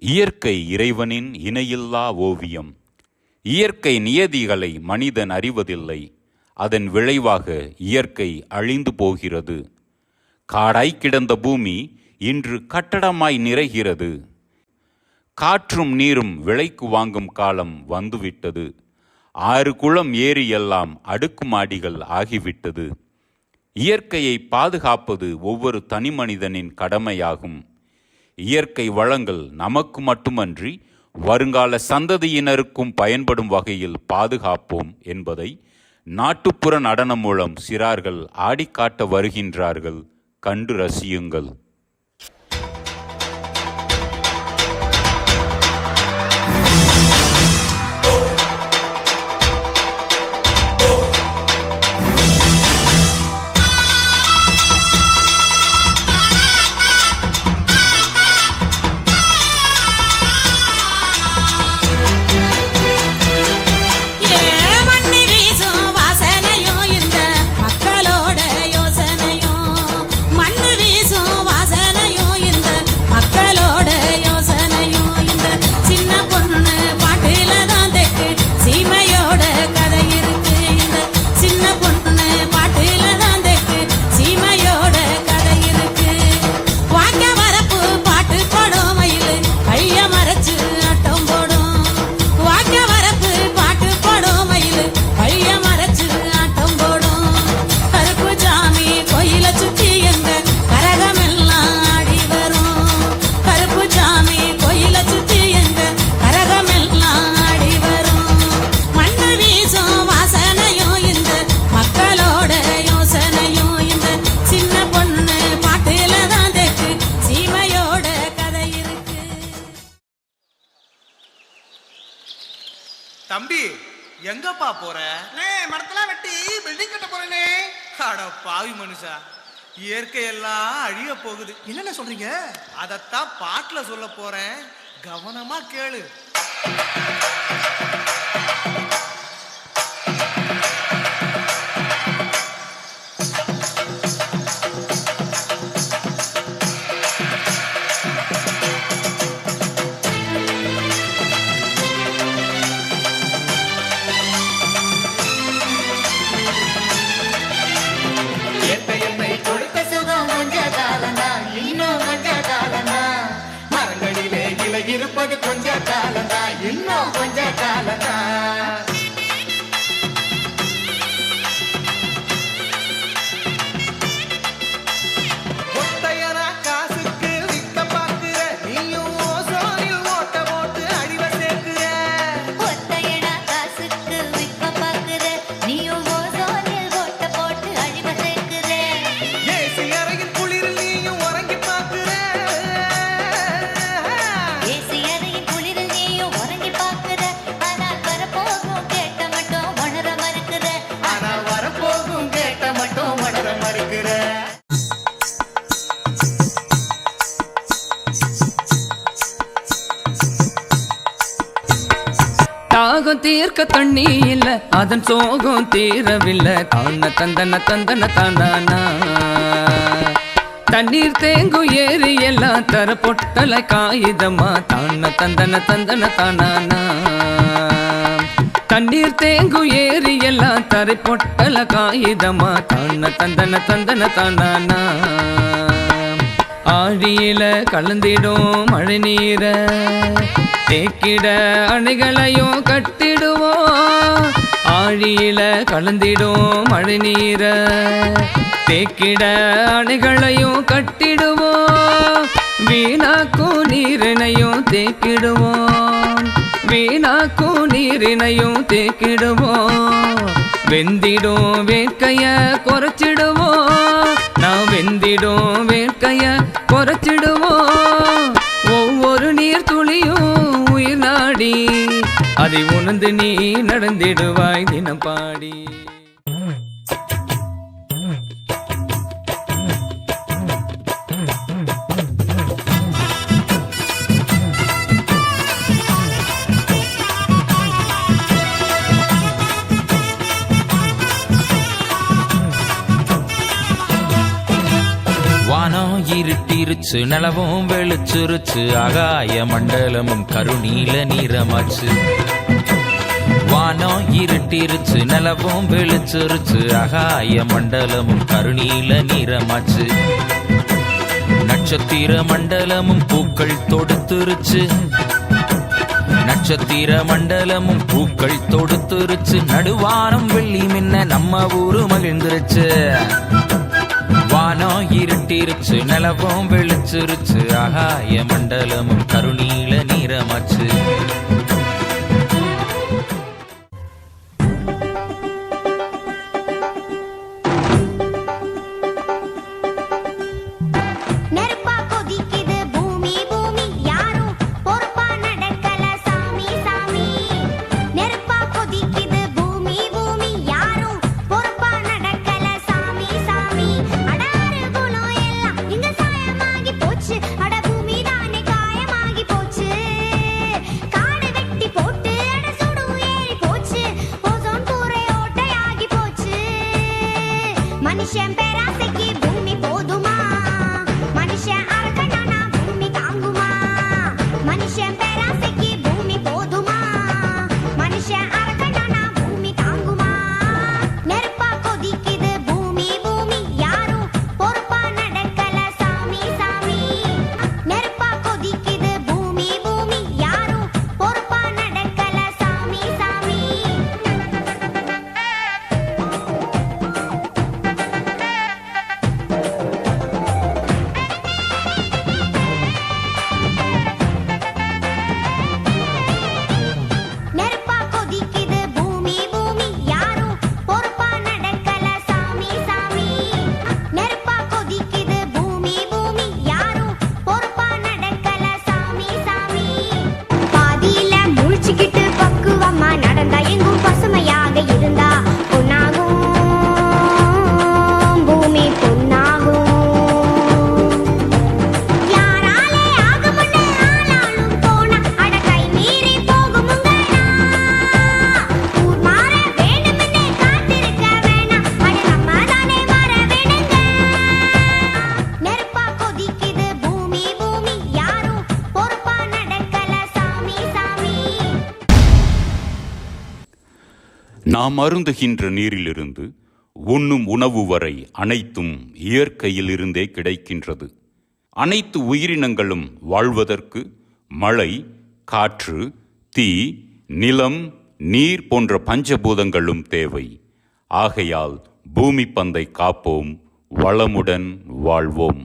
இயற்கை இறைவனின் இணையில்லா ஓவியம். இயற்கை நியதிகளை மனிதன் அறிவதில்லை. அதன் விளைவாக இயற்கை அழிந்து போகிறது. காடாய் கிடந்த பூமி இன்று கட்டடமாய் நிறைகிறது. காற்றும் நீரும் விலைக்கு வாங்கும் காலம் வந்துவிட்டது. 6 குளம் ஏரி எல்லாம் அடுக்குமாடிகள் ஆகிவிட்டது. இயற்கையை பாதுகாப்பது ஒவ்வொரு தனிமனிதனின் கடமையாகும். இயற்கை வளங்கள் நமக்கு மட்டுமன்றி வருங்கால சந்ததியினருக்கும் பயன்படும் வகையில் பாதுகாப்போம் என்பதை நாட்டுப்புற நடனம் மூலம் சிறார்கள் ஆடிக்காட்ட வருகின்றார்கள். கண்டு ரசியுங்கள். தம்பி எங்கப்பா போற? மரத்தெல்லாம் வெட்டி பில்டிங் கட்ட போறேனே. அட பாவி மனுஷா, இயற்கை எல்லாம் அழிய போகுது. என்னென்ன சொல்றீங்க? அதத்தான் பாட்டுல சொல்ல போறேன், கவனமா கேளு. இருப்பது கொஞ்ச காலந்தா, இன்னும் கொஞ்ச காலந்தா. ஒத்தையரா காசுக்கு விற்க பாக்குற நீயும் ஓசோனில் ஓட்ட போட்டு அழிவ சேர்க்கிற. ஒத்தையரா காசுக்கு விற்க பாக்குற நீயும் ஓசோனில் ஓட்ட போட்டு அழிவ சேர்க்கிற. ஏசி அறையின் குளிரில் நீயும் உறங்கி பாக்குற. தாகம் தீர்க்க தண்ணி இல்ல, அதன் சோகம் தீரவில்லை. தான தந்தன தந்தன தானா. தண்ணீர் தேங்கும் ஏரி எல்லாம் தர பொட்டல காகிதமா. தான தந்தன தந்தன தானா. தண்ணீர் தேங்கும் ஏரி எல்லாம் தரை பொட்டல காகிதமா. தான தந்தன தந்தன தானா. ஆழியில கலந்திடும் மழை நீர தேக்கிட அணைகளையும் கட்டிடுவோம். ஆழியில கலந்திடும் மழை நீர தேக்கிட அணைகளையும் கட்டிடுவோம். வீணாக்கும் நீரினையும் தேக்கிடுவோம். வீணாக்கும் நீரினையும் தேக்கிடுவோம். வெந்திடும் வேட்கைய குறைச்சிடுவோம். நான் வெந்திடும் வேட்கைய குறைச்சிடுவோம். ஒவ்வொரு நீர் துளியும் உயிர் நாடி, அதை உணர்ந்து நீ நடந்திடுவாய் தினம் பாடி. வானம் இருட்டிருச்சு இருட்டிருச்சு நிலவும் வெளிச்சிருச்சு ஆகாய மண்டலமும் கருநீல நிறமாச்சு வானம் இருட்டிருச்சு நிலவும் வெளிச்சிருச்சு ஆகாய மண்டலமும் கருநீல நிறமாச்சு நட்சத்திர மண்டலமும் பூக்கள் தொடுத்துருச்சு நட்சத்திர மண்டலமும் பூக்கள் தொடுத்துருச்சு நடுவானம் வெள்ளி மின்ன நம்ம ஊரு மகிழ்ந்துருச்சு வானம் இருட்டிருச்சு நிலவும் வெளிச்சிருச்சு ஆகாய மண்டலமும் கருநீல நிறமாச்சு நெருப்பா கொதிக்குது பூமி பூமி யாரும் பொறுப்பா நடக்கல சாமி சாமி நெருப்பா கொதிக்குது பூமி பூமி யாரும் பொறுப்பா நடக்கல சாமி சாமி அடாறு குணம் எல்லாம் இங்க சாயமாகி போச்சு அட பூமி தானே காயமாகி போச்சு காடு வெட்டி போட்டு அட சுடு ஏறி போச்சு ஓசோன் கூரை ஓட்டையாகி போச்சு மனுஷன் பேராசைக்கு பூமி போதுமா மனுஷன் அரக்கனானா பூமி தாங்குமா மனுஷன் பேராசைக்கு பூமி போதுமா மனுஷன் அரக்கனானா பூமி தாங்குமா நெருப்பா கொதிக்குது பூமி பூமி யாரும் பொறுப்பா நடக்கல சாமி சாமி நெருப்பா கொதிக்குது பூமி பூமி யாரும் பொறுப்பா நடக்கல சாமி சாமி நெருப்பா கொதிக்குது பூமி பூமி யாரும் பொறுப்பா நடக்கல சாமி சாமி நெருப்பா கொதிக்குது பூமி பூமி யாரும் பொறுப்பா நடக்கல சாமி சாமி பாதியில முழிச்சுக்கிட்டு பக்குவமா நடந்தா எங்கும் பசுமையாக இருந்தா பொன்னாகும் பூமி பொன்னாகும் யாராலே ஆகும்னு ஆனாலும் போனா அட கை மீறி போகுமுங்க ஊர் மாற வேணும்னு காத்திருக்க வேணாம் அட நம்ம தானே மாற வேணுங்க நெருப்பா கொதிக்குது பூமி பூமி யாரும் பொறுப்பா நடக்கல சாமி சாமி நாம் அருந்துகின்ற நீரிலிருந்து உண்ணும் உணவு வரை அனைத்தும் இயற்கையிலிருந்தே கிடைக்கின்றது. அனைத்து உயிரினங்களும் வாழ்வதற்கு மழை, காற்று, தீ, நிலம், நீர் போன்ற பஞ்சபூதங்களும் தேவை. ஆகையால் பூமி பந்தை காப்போம், வளமுடன் வாழ்வோம்.